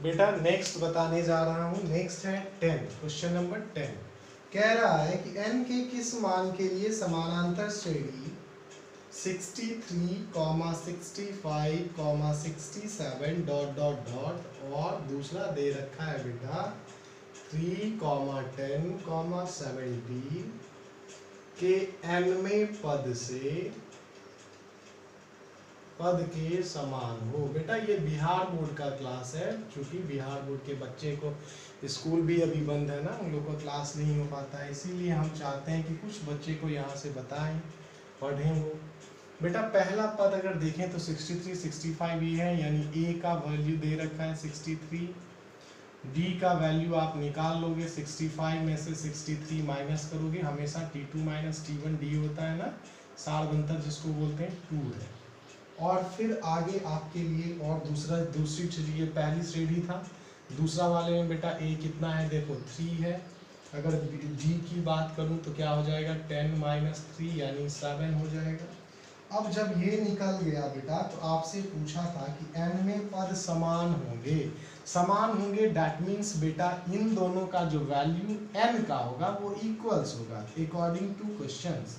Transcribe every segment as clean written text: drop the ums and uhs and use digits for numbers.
बेटा नेक्स्ट बताने जा रहा हूँ। नेक्स्ट है 10, क्वेश्चन नंबर 10। कह रहा है कि n के किस मान के लिए समानांतर श्रेणी 63, 65, 67 डॉट डॉट डॉट और दूसरा दे रखा है बेटा 3, 10, 17 के nवें पद के समान हो। बेटा ये बिहार बोर्ड का क्लास है, क्योंकि बिहार बोर्ड के बच्चे को स्कूल भी अभी बंद है ना, उन लोग को क्लास नहीं हो पाता है, इसीलिए हम चाहते हैं कि कुछ बच्चे को यहाँ से बताएं, पढ़ें वो। बेटा पहला पद अगर देखें तो 63, 65 ये है, यानी ए का वैल्यू दे रखा है 63, डी का वैल्यू आप निकाल लोगे 65 में से 63 माइनस करोगे, हमेशा T2 माइनस T1 डी होता है ना, सारबंतर जिसको बोलते हैं 2 है। और फिर आगे आपके लिए और दूसरी ये पहली श्रेणी था, दूसरा वाले में बेटा ए कितना है देखो 3 है। अगर डी की बात करूं तो क्या हो जाएगा 10 माइनस 3 यानी 7 हो जाएगा। अब जब ये निकल गया बेटा तो आपसे पूछा था कि n में पद समान होंगे, डैट मीन्स बेटा इन दोनों का जो वैल्यू n का होगा वो इक्वल्स होगा अकॉर्डिंग टू क्वेश्चंस।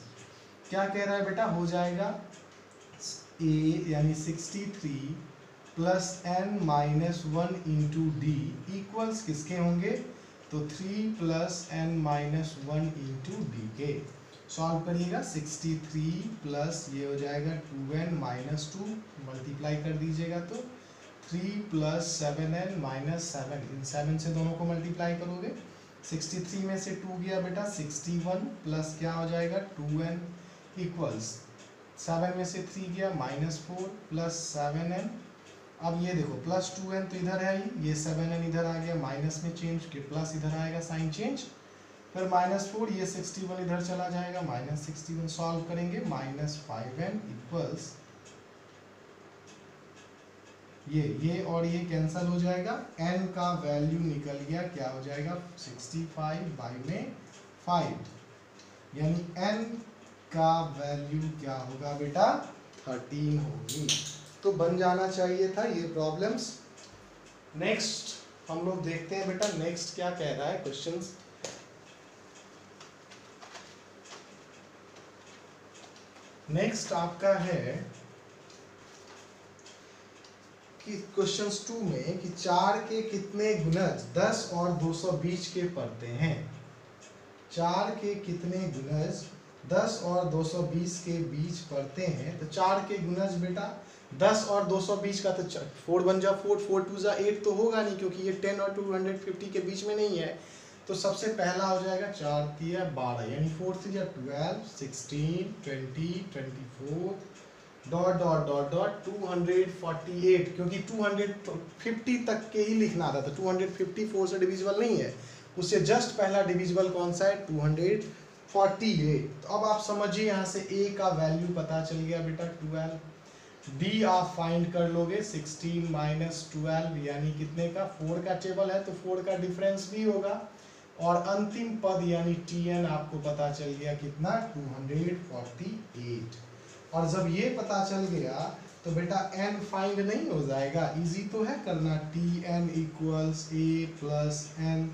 क्या कह रहा है बेटा, हो जाएगा a यानी 63 plus n minus 1 into D equals किसके होंगे, तो 3 plus n minus 1 into D के। सॉल्व करिएगा 63 प्लस ये हो जाएगा 2n माइनस 2, मल्टीप्लाई कर दीजिएगा तो 3 प्लस 7n माइनस 7, इन 7 से दोनों को मल्टीप्लाई करोगे, 63 में से 2 गया बेटा 61 प्लस क्या हो जाएगा 2n इक्वल्स 7 में से 3 गया -4 प्लस 7n। अब ये देखो प्लस 2n तो इधर है ही, ये 7n इधर आ गया, माइनस में चेंज के प्लस इधर आएगा साइन चेंज, फिर -4 ये 61 इधर चला जाएगा -61। सॉल्व करेंगे -5n इक्वल्स ये और ये कैंसिल हो जाएगा, n का वैल्यू निकल गया क्या हो जाएगा 65 बाई में 5, यानी n का वैल्यू क्या होगा बेटा 13 होगी। तो बन जाना चाहिए था ये प्रॉब्लम्स। नेक्स्ट हम लोग देखते हैं बेटा नेक्स्ट क्या कह रहा है क्वेश्चंस। नेक्स्ट आपका है कि क्वेश्चंस 2 में कि 4 के कितने गुणज 10 और 220 के पड़ते हैं। 4 के कितने गुणज 10 और 220 के बीच पड़ते हैं। तो 4 के गुणज बेटा 10 और 220 का तो 4 बन जा 4, 4 2 जा 8 तो होगा नहीं, क्योंकि ये 10 और 250 के बीच में नहीं है। तो सबसे पहला हो जाएगा 4 3 12, यानी 4 3 12, 16 20 24 डॉट डॉट डॉट डॉट 248, क्योंकि 250 तक के ही लिखना था, तो 254 से डिविजिबल नहीं है, उससे जस्ट पहला डिविजिबल कौन सा है 248। तो अब आप समझिए यहाँ से a का वैल्यू पता चल गया बेटा 12, d आप फाइंड कर लोगे 16 माइनस 12 यानी कितने का 4 का टेबल है तो 4 का डिफरेंस भी होगा, और अंतिम पद यानी tn आपको पता चल गया कितना 248। और जब ये पता चल गया तो बेटा n फाइंड नहीं हो जाएगा, इजी तो है करना, tn equals a plus n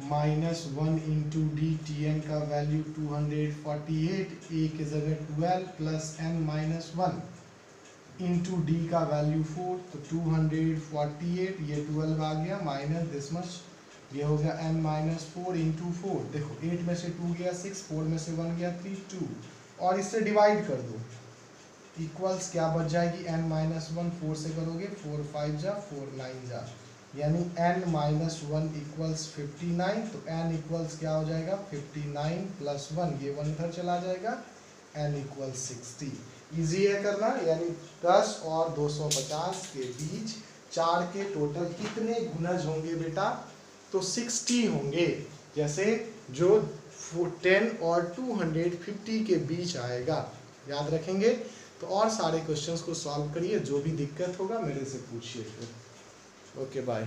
minus 1 into D, tn का वैल्यू 248, a की जगह 12 plus n minus 1 into D का वैल्यू 4, तो 248 ये 12 आ गया माइनस दिस मच, ये हो गया n माइनस 4 इंटू 4, देखो 8 में से 2 गया 6, 4 में से 1 गया 3 2, और इससे डिवाइड कर दो, इक्वल्स क्या बच जाएगी n माइनस 1, 4 से करोगे 4 5 जा 4 9 जा, यानी n माइनस 1 इक्वल्स 59, तो n इक्वल्स क्या हो जाएगा 59 प्लस 1, ये 1 इधर चला जाएगा, n इक्वल्स 60। इजी है करना, यानी 10 और 250 के बीच 4 के टोटल कितने गुणज होंगे बेटा, तो 60 होंगे, जैसे जो 10 और 250 के बीच आएगा, याद रखेंगे। तो और सारे क्वेश्चंस को सॉल्व करिए, जो भी दिक्कत होगा मेरे से पूछिए फिर। Okay bye.